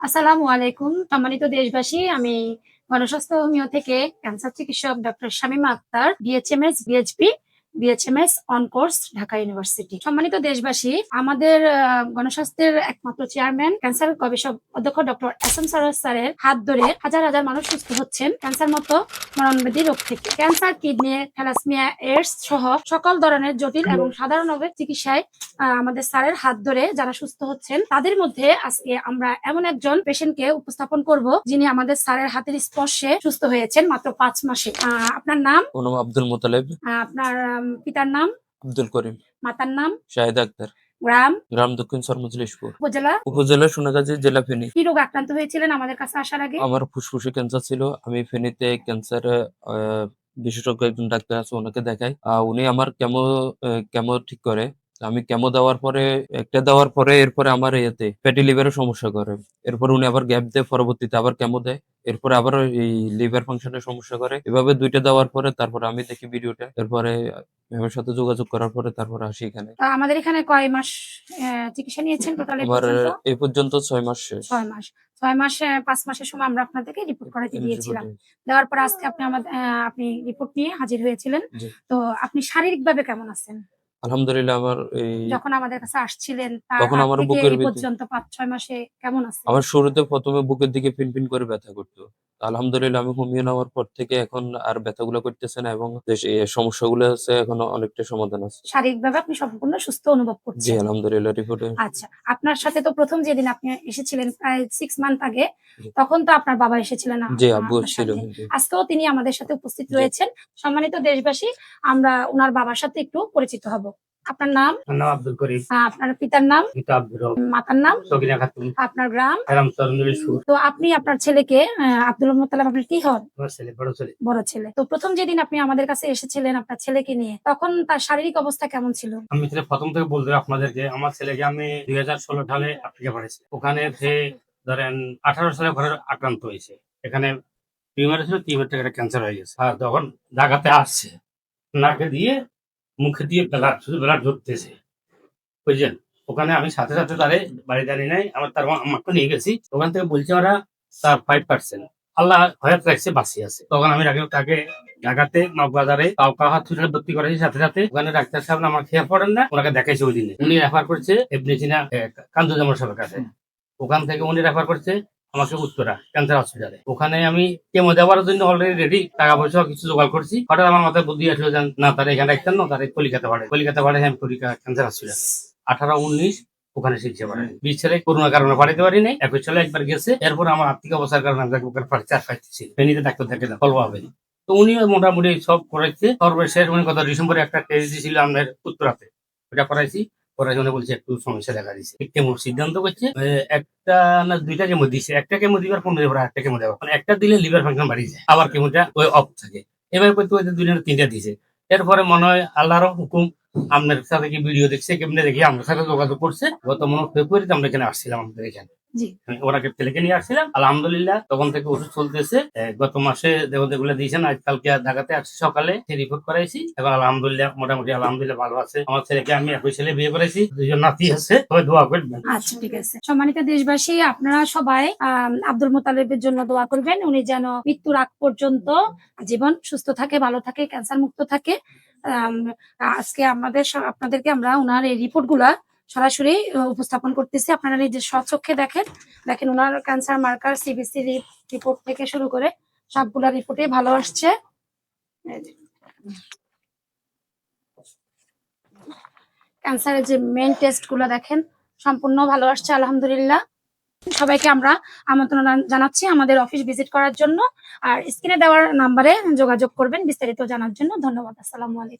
আসসালামু আলাইকুম সম্মানিত দেশবাসী। আমি গণস্বাস্থ্য হোমিও থেকে ক্যান্সার চিকিৎসক doctor Shamima Akhtar, BHMS, BHP, BHMS on course, Dhaka university. সম্মানিত দেশবাসী, আমাদের গণস্বাস্থ্যের একমাত্র চেয়ারম্যান ক্যান্সার গবেষক অধ্যক্ষ ডক্টর এসএম সরোয়ার স্যারের হাত ধরে হাজার হাজার মানুষ সুস্থ হচ্ছেন ক্যান্সার মতো মরণব্যাধি রোগ থেকে। ক্যান্সার, কিডনি, থ্যালাসেমিয়া, এইডস সহ সকল ধরনের জটিল এবং সাধারণ রোগের চিকিৎসায় আমাদের স্যারের হাত ধরে যারা সুস্থ হচ্ছেন, তাদের মধ্যে আজকে আমরা এমন একজন পেশেন্টকে উপস্থাপন করব যিনি আমাদের স্যারের হাতের স্পর্শে সুস্থ হয়েছেন মাত্র ৫ মাসে। আপনার নাম? আব্দুল মোতালেব। আপনার পিতার নাম? আব্দুল করিম। মাতার নাম? শাহিদ আক্তার। গ্রাম? গ্রাম দক্ষিণ সরমজলিশপুর। উপজেলা? উপজেলা সোনাগাজী, জেলা ফেনী। কি রোগ আক্রান্ত হয়েছিলেন আমাদের কাছে আসার আগে? আমার ফুসফুসে ক্যান্সার ছিল। আমি ফেনীতে ক্যান্সারে বিশেষজ্ঞ একজন ডাক্তার আছে, ওনাকে দেখাই। উনি আমার কেমো ঠিক করে। আমি কেমো দেওয়ার পরে এরপরে আমার ফ্যাটি লিভারের সমস্যা করে। এরপর উনি আবার গ্যাপ দেয়, পরবর্তীতে আবার কেমো দেয়, এরপরে আবার এই লিভার ফাংশনের সমস্যা করে। এভাবে ২টা দেওয়ার পরে তারপরে আমি দেখি ভিডিওটা। এরপরে ম্যামের সাথে যোগাযোগ করার পরে তারপরে আসি এখানে। আমাদের এখানে কয় মাস চিকিৎসা নিয়েছেন টোটাল? আমার এই পর্যন্ত ৬ মাস শেষ। ৬ মাস। ৬ মাসে ৫ মাসের সময় আমরা আপনাদেরকে রিপোর্ট করাতে দিয়েছিলাম। দেওয়ার পর আজকে আপনি রিপোর্ট নিয়ে হাজির হয়েছিলেন। তো আপনি শারীরিকভাবে কেমন আছেন? আলহামদুলিল্লাহ। আমার যখন আমাদের কাছে আসছিলেন তখন আমার বুকের ভিতরে পর্যন্ত ৫-৬ মাসে কেমন আছেন? আমার শুরুতে ১ম এ বুকের দিকে পিনপিন করে ব্যথা করতো। আলহামদুলিল্লাহ আমি হোমিও নেওয়ার পর থেকে এখন আর ব্যথাগুলো করতেছে না এবং এই সমস্যাগুলো আছে এখন অনেকটা সমাধান আছে। শারীরিকভাবে আপনি সম্পূর্ণ সুস্থ অনুভব জি, করছেন? আলহামদুলিল্লাহ। রিপোর্টে আচ্ছা, আপনার সাথে তো ১ম যেদিন আপনি এসেছিলেন প্রায় 6 মান্থ আগে, তখন তো আপনার বাবা এসেছিলেন জি, আব্বু আপনার ছিল। সাথে। আজকেও তিনি আমাদের সাথে উপস্থিত রয়েছেন। সম্মানিত দেশবাসী, আমরা উনার বাবার সাথে একটু পরিচিত হব। আপনার নাম? আমার নাম আব্দুল করিম। আপনার পিতার নাম? পিতা আব্দুর রব। মাতার নাম? সকিনা খাতুন। আপনার গ্রাম? গ্রাম সরমজলিশপুর। তো আপনি আপনার ছেলেকে আব্দুল মোত্তালেব, আপনার কি হন? আমার ছেলে, বড় ছেলে। বড় ছেলে। তো ১ম যেদিন আপনি আমাদের কাছে এসেছিলেন আপনার ছেলেকে নিয়ে, তখন তার শারীরিক অবস্থা কেমন ছিল? আমি ছেলে প্রথম থেকে বলতে আপনাদেরকে, আমার ছেলেকে আমি ২০১৬ সালে আফ্রিকা পাঠাইছি। ওখানে সে ধরেন ১৮ সালে ঘরে আক্রান্ত হয়েছে। এখানে টিউমার ছিল, টিউমার থেকে ক্যান্সার হয়ে গেছে। আর তখন ঢাকাতে আসছে, নাকে দিয়ে মুখে দিয়ে শুধু ব্লাড ঝরতেছে, বুঝলেন। ওখানে আমি সাথে সাথে তারে বাড়ি দাঁড়িয়ে নাই, তার আমাকে নিয়ে গেছি। ওখান থেকে বলছে ওরা তার 5%, আল্লাহ হয়াত রাখছে, বাঁচি আছে। তখন আমি তাকে ঢাকাতে মগবাজারে কাউকা হসপিটালে ভর্তি করেছি। সাথে সাথে ওখানে ডাক্তার সাহেব আমার খেয়ে পড়েন না, ওনাকে দেখাইছে ওই দিনে। উনি রেফার করছে এমনি চিনা কান্দুজামর সাহেবের কাছে। ওখান থেকে উনি রেফার করছে আমাকে উত্তরা ক্যান্সার হসপিটালে। ওখানে আমি কেমো দেওয়ার জন্য অলরেডি রেডি, টাকা পয়সা কিছু জোগাড় করছি। হঠাৎ আমার মাথায় বুদ্ধি আসলো যে না, তারা এখানে রাখতেন না, তারা কলিকাতা পাঠাই আমি ক্যান্সার হসপিটাল 18-19 ওখানে চিকিৎসা করেন। 20 সালে করোনার কারণে পাঠাতে পারি নাই। 21 সালে একবার গেছে। এরপর আমার আর্থিক অবস্থার কারণে আমি ওখানে চার পাইতেছি, ফেনীতে ডাক্তার দেখে ফল পাবেন। তো উনি মোটামুটি সব করাইছে। সর্বশেষ উনি গত ডিসেম্বরে একটা টেস্ট দিয়েছিল আমাদের উত্তরাতে, ওটা করাইছি। উনি বলছে একটু সমস্যা দেখা দিচ্ছে, কেমো সিদ্ধান্ত করছে। একটা না 2টা কেমো দিচ্ছে। একটা কেমো দিবার 15 দিন পরে একটা কেমো দেওয়া, মানে একটা দিলে লিভার ফাংশন বাড়িয়ে যায়, আবার কেমোটা ওই অফ থাকে। এবার করতে করতে 2টা না 3টা দিছে। এরপরে মনে হয় আল্লাহর হুকুম, আপনার সাথে কি ভিডিও দেখছে, কেমনে দেখি আমার সাথে যোগাযোগ করছে। গত মনে ফেব্রুয়ারিতে আমরা এখানে আসছিলাম, আমাদের এখানে ওনাকে ছেলেকে নিয়ে আসছিলাম। আলহামদুলিল্লাহ তখন থেকে ওষুধ চলতেছে। গত মাসে দেবদেগুলো দিয়েছেন, আজকালকে ঢাকাতে আসছি সকালে, রিপোর্ট করাইছি। এখন আলহামদুলিল্লাহ মোটামুটি আলহামদুলিল্লাহ ভালো আছে আমার ছেলেকে। আমি একই ছেলে বিয়ে করেছি, 2জন নাতি আছে, সবাই দোয়া করবেন। আচ্ছা, ঠিক আছে। সম্মানিত দেশবাসী, আপনারা সবাই আব্দুল মোতালেবের জন্য দোয়া করবেন, উনি যেন মৃত্যুর আগ পর্যন্ত জীবন সুস্থ থাকে, ভালো থাকে, ক্যান্সার মুক্ত থাকে। আজকে আপনাদেরকে আমরা ওনার এই রিপোর্ট গুলা সরাসরি উপস্থাপন করতেছি। আপনারা নিজের স্বচক্ষে দেখেন ওনার ক্যান্সার মার্কার, সিবিসি রিপোর্ট থেকে শুরু করে সবগুলা রিপোর্টে ভালো আসছে। ক্যান্সারের যে মেইন টেস্ট গুলা দেখেন সম্পূর্ণ ভালো আসছে আলহামদুলিল্লাহ। সবাইকে আমরা আমন্ত্রণ জানাচ্ছি আমাদের অফিস ভিজিট করার জন্য। আর স্ক্রিনে দেওয়ার নাম্বারে যোগাযোগ করবেন বিস্তারিত জানার জন্য। ধন্যবাদ। আসসালামু আলাইকুম।